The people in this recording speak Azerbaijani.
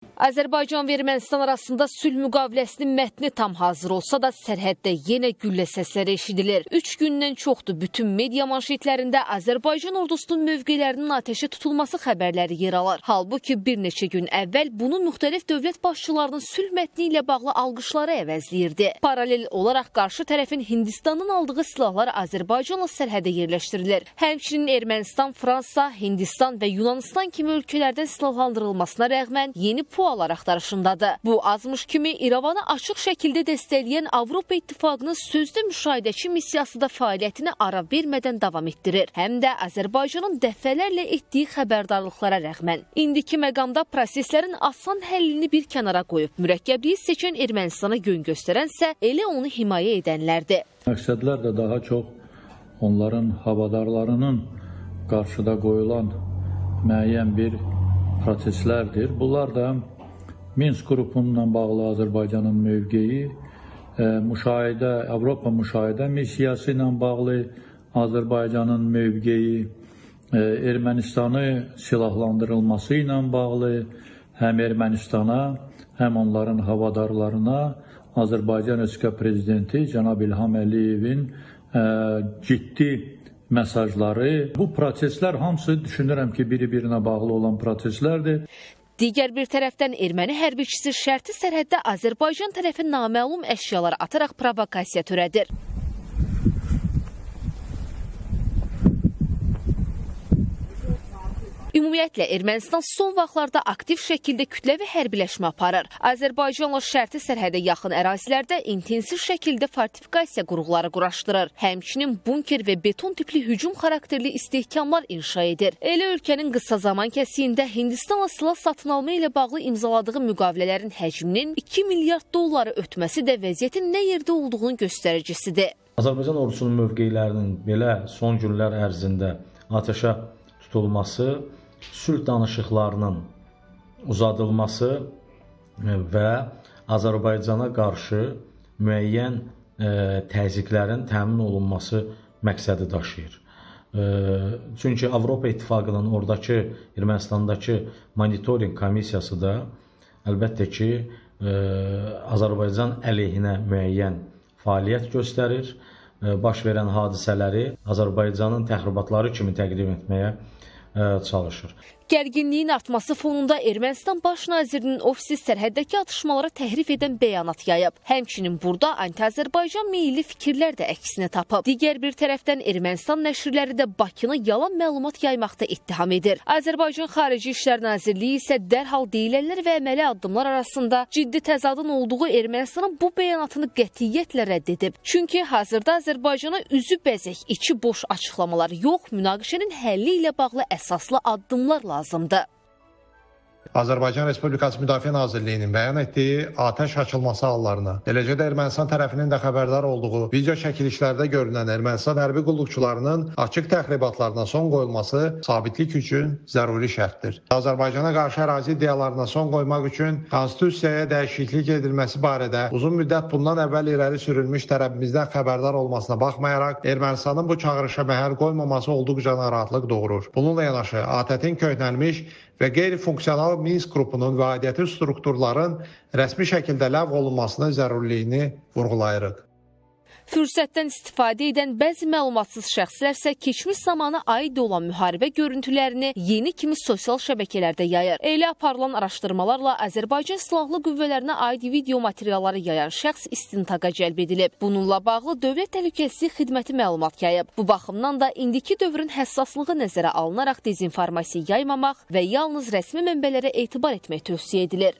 Azərbaycan və Ermənistan arasında sülh müqaviləsinin mətni tam hazır olsa da sərhəddə yenə güllə səsləri eşidilir. 3 gündən çoxdur bütün media manşetlərində Azərbaycan ordusunun mövqelərinin ateşə tutulması xəbərləri yer alır. Halbuki bir neçə gün əvvəl bunu müxtəlif dövlət başçılarının sülh mətni ilə bağlı alqışları əvəzləyirdi. Paralel olaraq qarşı tərəfin Hindistanın aldığı silahlar Azərbaycanla sərhədə yerləşdirilir. Həmçinin Ermənistan, Fransa, Hindistan və Yunanistan kimi ölkələrdən silahlandırılmasına rəğmən yeni pualar axtarışındadır. Bu azmış kimi İrəvanı açıq şəkildə dəstəkləyən Avropa İttifaqının sözdə müşahidəçi missiyası da fəaliyyətini ara vermədən davam etdirir. Həm də Azərbaycanın dəfələrlə etdiyi xəbərdarlıqlara rəğmən. İndiki məqamda proseslərin asan həllini bir kənara qoyub mürəkkəbliyi seçən Ermənistana yön göstərənsə elə onu himayə edənlərdir. Məqsədlər də daha çox onların havadarlarının qarşıda qoyulan müəyyən bir proseslərdir. Bunlar da Minsk qrupununla bağlı Azərbaycanın mövqeyi, Avropa müşahidə missiyası ilə bağlı Azərbaycanın mövqeyi, Ermənistanı silahlandırılması ilə bağlı həm Ermənistana, həm onların havadarlarına Azərbaycan Respublikası Prezidenti Cənab İlham Əliyevin ciddi mesajları. Bu proseslər hamısı düşünürəm ki, biri-birinə bağlı olan proseslərdir. Digər bir tərəfdən erməni hərbiçisi şərti sərhəddə Azərbaycan tərəfi naməlum əşyalar ataraq provokasiya törədir. Ümumiyyətlə, Ermənistan son vaxtlarda aktiv şəkildə kütləvi hərbiləşmə aparır. Azərbaycanla şərti sərhədə yaxın ərazilərdə intensiv şəkildə fortifikasiya qurğuları quraşdırır. Həmçinin bunker və beton tipli hücum xarakterli istehkamlar inşa edir. Elə ölkənin qısa zaman kəsiyində Hindistanla silah satın alma ilə bağlı imzaladığı müqavilələrin həcminin 2 milyard dolları ötməsi də vəziyyətin nə yerdə olduğunu göstəricisidir. Azərbaycan ordusunun mövqelərinin belə son günlər ərzində ateşə tutulması, sülh danışıqlarının uzadılması və Azərbaycana qarşı müəyyən təzyiqlərin təmin olunması məqsədi daşıyır. Çünki Avropa İttifaqının oradakı Ermənistandakı monitoring komissiyası da əlbəttə ki, Azərbaycan əleyhinə müəyyən fəaliyyət göstərir. Baş verən hadisələri Azərbaycanın təxribatları kimi təqdim etməyə çalışır. Gərginliyin artması fonunda Ermənistan Baş Nazirinin ofisi sərhəddəki atışmaları təhrif edən bəyanat yayıb. Həmçinin burada anti-Azərbaycan meyilli fikirlər də əksini tapıb. Digər bir tərəfdən Ermənistan nəşrləri də Bakını yalan məlumat yaymaqda ittiham edir. Azərbaycan Xarici İşlər Nazirliyi isə dərhal deyilənlər və əməli addımlar arasında ciddi təzadın olduğu Ermənistanın bu bəyanatını qətiyyətlə rədd edib. Çünki hazırda Azərbaycana üzü bəzək, içi boş açıqlamalar yox, münaqişənin həlli ilə bağlı əsaslı addımlar lazımdır. Azərbaycan Respublikası Müdafiə Nazirliyinin bəyan etdiyi atəş açılması hallarına, eləcə də Ermənistan tərəfinin də xəbərdar olduğu video çəkilişlərdə görünən Ermənistan hərbi qulluqçularının açıq təxribatlarına son qoyulması sabitlik üçün zəruri şərtdir. Azərbaycana qarşı ərazi iddialarına son qoymaq üçün konstitusiyaya dəyişiklik edilməsi barədə uzun müddət bundan əvvəl irəli sürülmüş tərəfimizdən xəbərdar olmasına baxmayaraq, Ermənistanın bu çağırışa məhəl qoymaması olduqca narahatlıq doğurur. Bununla yanaşı, ATƏT-in köhnəlmiş və qeyri-funksional Minsk qrupunun və aidiyyəti strukturların rəsmi şəkildə ləğv olunmasının zərurliyini vurğulayırıq. Fürsətdən istifadə edən bəzi məlumatsız şəxslər isə keçmiş zamana aid olan müharibə görüntülərini yeni kimi sosial şəbəkələrdə yayır. Elə aparılan araşdırmalarla Azərbaycan Silahlı Qüvvələrinə aid video materialları yayan şəxs istintaqa cəlb edilib. Bununla bağlı Dövlət Təhlükəsizlik Xidməti məlumat yayıb. Bu baxımdan da indiki dövrün həssaslığı nəzərə alınaraq dezinformasiya yaymamaq və yalnız rəsmi mənbələrə etibar etmək tövsiyə edilir.